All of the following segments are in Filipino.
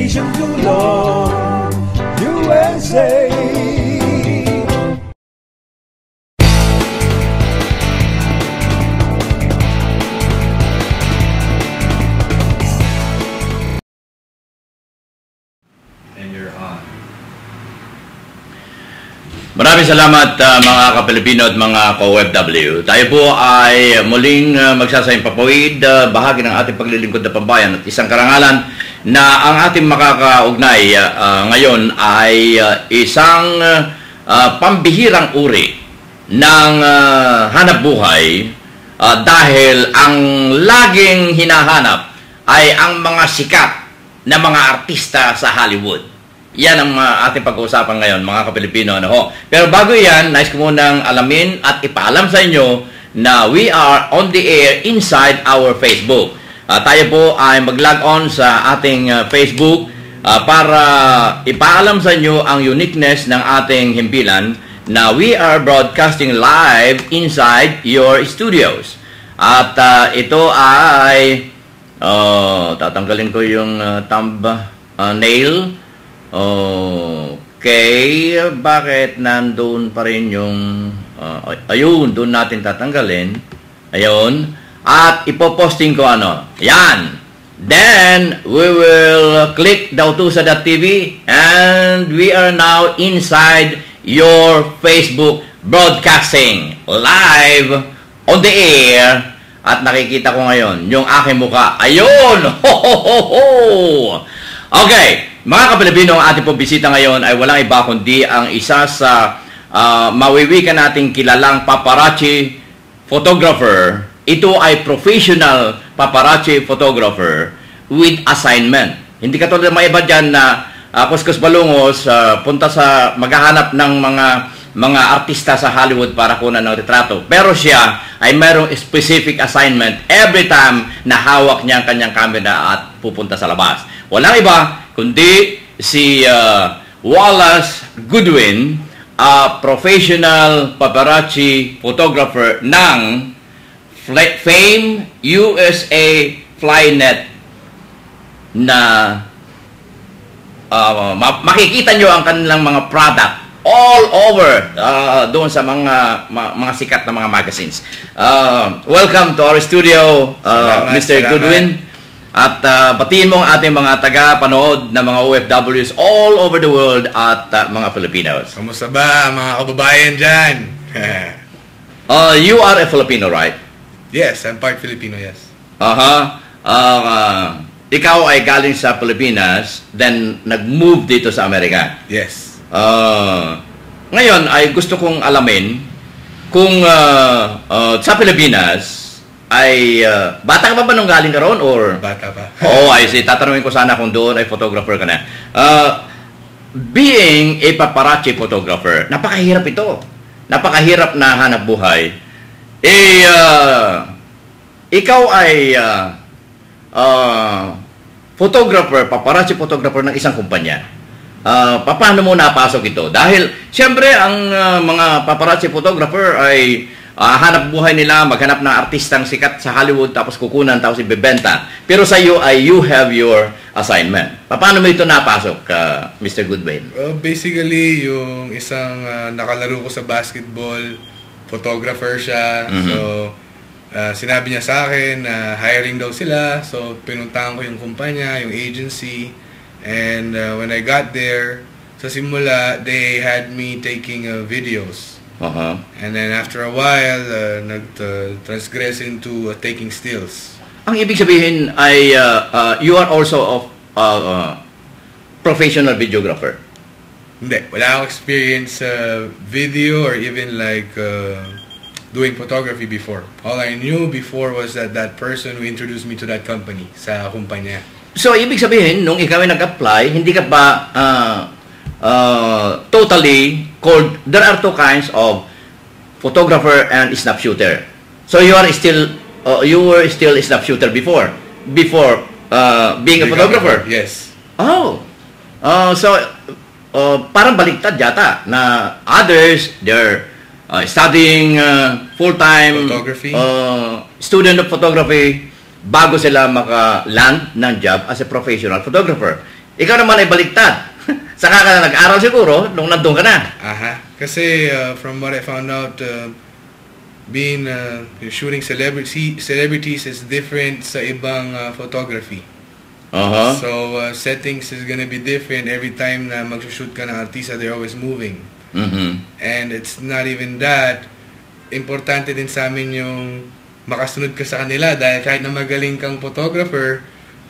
Station Tulong USA. Maraming salamat mga ka-Pilipino at mga ka-OFW. Tayo po ay muling magsasayang papawid bahagi ng ating paglilingkod na pambayan at isang karangalan na ang ating makakaugnay ngayon ay isang pambihirang uri ng hanap buhay dahil ang laging hinahanap ay ang mga sikat na mga artista sa Hollywood. Yan ang ating pag-uusapan ngayon, mga ka-Pilipino. Ano ho? Pero bago yan, nais ko munang alamin at ipaalam sa inyo na we are on the air inside our Facebook. Tayo po ay mag-log on sa ating Facebook para ipaalam sa inyo ang uniqueness ng ating himpilan na we are broadcasting live inside your studios. At ito ay tatanggalin ko yung thumbnail. Okay, bakit nandun pa rin yung ayun, doon natin tatanggalin. Ayun, at ipoposting ko ano. Yan. Then we will click dautusa.tv and we are now inside your Facebook broadcasting live on the air. At nakikita ko ngayon yung aking mukha. Ayun. Ho ho ho ho. Okay. Mga ka-Pilipino, ang ating pong bisita ngayon ay walang iba kundi ang isa sa mawiwikan nating kilalang paparazzi photographer. Ito ay professional paparazzi photographer with assignment. Hindi katulad ng mga iba dyan na kuskus balungos, punta sa maghahanap ng mga artista sa Hollywood para kunan ng retrato. Pero siya ay mayroong specific assignment every time na hawak niya ang kanyang camera at pupunta sa labas. Walang iba kundi si Wallace Goodwin, professional paparazzi photographer ng Fame USA Flynet na makikita nyo ang kanilang mga product all over doon sa mga sikat na mga magazines. Welcome to our studio, Mr. Goodwin. At batiin mo ang ating mga taga-panood na mga OFWs all over the world at mga Filipinos. Kamusta ba mga kababayan dyan? You are a Filipino, right? Yes, I'm part Filipino, yes. Ikaw ay galing sa Pilipinas, then nag-move dito sa Amerika. Yes. Ngayon ay gusto kong alamin kung sa Pilipinas ay bata ka ba nung galing ka roon or bata pa? I see. Tatanungin ko sana kung doon ay photographer ka na. Being a paparazzi photographer, napakahirap ito. Napakahirap na hanap buhay. Ikaw ay photographer, paparazzi photographer ng isang kumpanya. Paano mo napasok ito? Dahil siyempre ang mga paparazzi photographer ay hanap buhay nila, maghanap ng artistang sikat sa Hollywood tapos kukunan tapos ibebenta. Pero sa iyo ay you have your assignment. Paano mo ito napasok, Mr. Goodwin? Basically, yung isang nakalaro ko sa basketball, photographer siya. So, sinabi niya sa akin na hiring daw sila. So, pinuntahan ko yung kumpanya, yung agency. And when I got there, sa simula, they had me taking videos. And then after a while, nag-transgress into taking stills. Ang ibig sabihin ay you are also a professional videographer? Hindi. Wala akong experience video or even like doing photography before. All I knew before was that person who introduced me to that company, sa kumpanya. So, ibig sabihin, nung ikaw ay nag-apply, hindi ka ba totally called, there are two kinds of photographer and snap shooter. So you are still you were still a snap shooter before being a photographer. Yes. So parang baliktad yata na others they're studying full-time photography, student of photography bago sila maka-land ng job as a professional photographer. Ikaw naman ay baliktad. Saka ka na nag-aral siguro nung nandun ka na. Kasi from what I found out, shooting celebrities is different sa ibang photography. So settings is gonna be different every time na mag-shoot ka ng artista. They're always moving. And it's not even that. Importante din sa amin yung makasunod ka sa kanila dahil kahit na magaling kang photographer,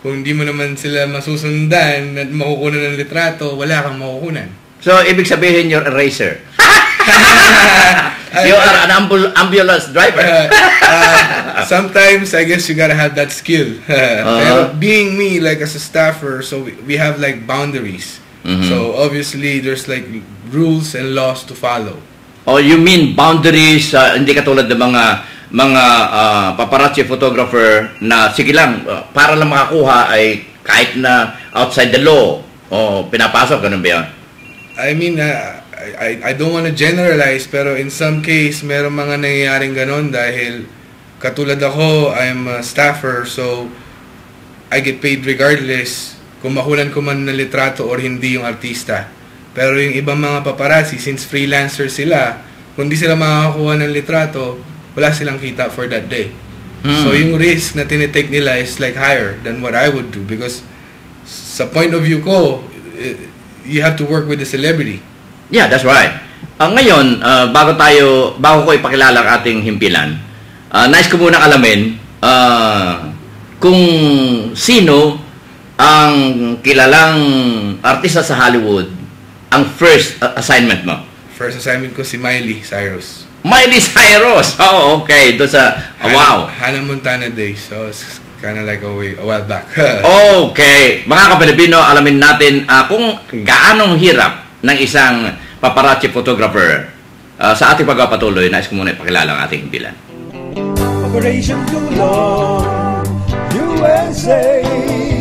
kung hindi mo naman sila masusundan at makukunan ng litrato, wala kang makukunan. So, ibig sabihin you're a racer. You are an ambulance driver. Sometimes, I guess you gotta have that skill. Pero being me, like as a staffer, so we have like boundaries. So, obviously, there's like rules and laws to follow. Oh, you mean boundaries, hindi katulad ng mga paparazzi photographer na sige lang, para lang makakuha ay kahit na outside the law o pinapasok, ganun ba yan? I mean, I don't want to generalize, pero in some case, meron mga nangyayaring ganun dahil katulad ako, I'm a staffer, so I get paid regardless kung makunan ko man ng litrato or hindi yung artista. Pero yung ibang mga paparazzi, since freelancer sila, kung di sila makakakuha ng litrato, wala silang kita for that day. So yung risk na tinitake nila is like higher than what I would do because sa point of view ko, you have to work with the celebrity. Yeah, that's right. Ngayon, bago ko ipakilala ang ating himpilan, nais ko muna alamin kung sino ang kilalang artista sa Hollywood ang first assignment mo. First assignment ko si Miley Cyrus. Miley Cyrus! Oh, okay. Doon sa, wow. Hannah Montana Days. So, it's kind of like a while back. Okay. Mga ka-Pilipino, alamin natin kung gaanong hirap ng isang paparazzi photographer. Sa ating pagpapatuloy, nais ko muna ipakilala ang ating bilan. Operation Tulong USA.